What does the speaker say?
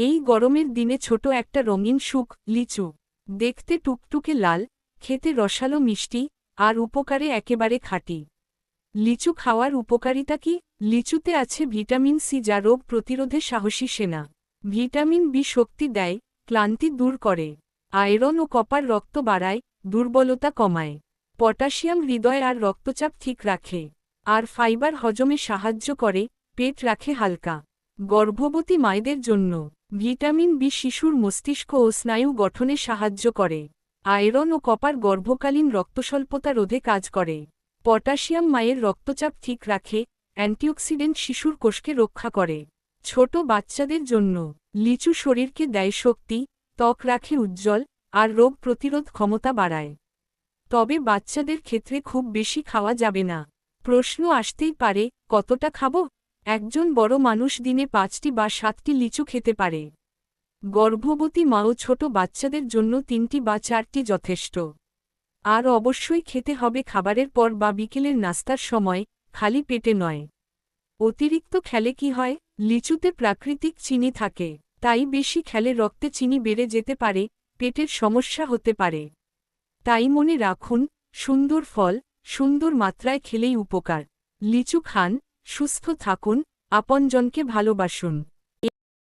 এই গরমের দিনে ছোট একটা রঙিন সুখ লিচু। দেখতে টুকটুকে লাল, খেতে রসালো মিষ্টি, আর উপকারে একেবারে খাঁটি। লিচু খাওয়ার উপকারিতা কি? লিচুতে আছে ভিটামিন সি, যা রোগ প্রতিরোধে সাহসী সেনা। ভিটামিন বি শক্তি দেয়, ক্লান্তি দূর করে। আয়রন ও কপার রক্ত বাড়ায়, দুর্বলতা কমায়। পটাশিয়াম হৃদয় আর রক্তচাপ ঠিক রাখে। আর ফাইবার হজমে সাহায্য করে, পেট রাখে হালকা। গর্ভবতী মায়েদের জন্য ভিটামিন বি শিশুর মস্তিষ্ক ও স্নায়ু গঠনে সাহায্য করে। আয়রন ও কপার গর্ভকালীন রক্তস্বল্পতা রোধে কাজ করে। পটাশিয়াম মায়ের রক্তচাপ ঠিক রাখে। অ্যান্টিঅক্সিডেন্ট শিশুর কোষকে রক্ষা করে। ছোট বাচ্চাদের জন্য লিচু শরীরকে দেয় শক্তি, ত্বক রাখে উজ্জ্বল, আর রোগ প্রতিরোধ ক্ষমতা বাড়ায়। তবে বাচ্চাদের ক্ষেত্রে খুব বেশি খাওয়া যাবে না। প্রশ্ন আসতেই পারে, কতটা খাবো? একজন বড় মানুষ দিনে 5টি বা 7টি লিচু খেতে পারে। গর্ভবতী মা ও ছোট বাচ্চাদের জন্য 3টি বা 4টি যথেষ্ট। আর অবশ্যই খেতে হবে খাবারের পর বা বিকেলের নাস্তার সময়, খালি পেটে নয়। অতিরিক্ত খেলে কি হয়? লিচুতে প্রাকৃতিক চিনি থাকে, তাই বেশি খেলে রক্তে চিনি বেড়ে যেতে পারে, পেটের সমস্যা হতে পারে। তাই মনে রাখুন, সুন্দর ফল সুন্দর মাত্রায় খেলেই উপকার। লিচু খান, সুস্থ থাকুন, আপনজনকে ভালোবাসুন।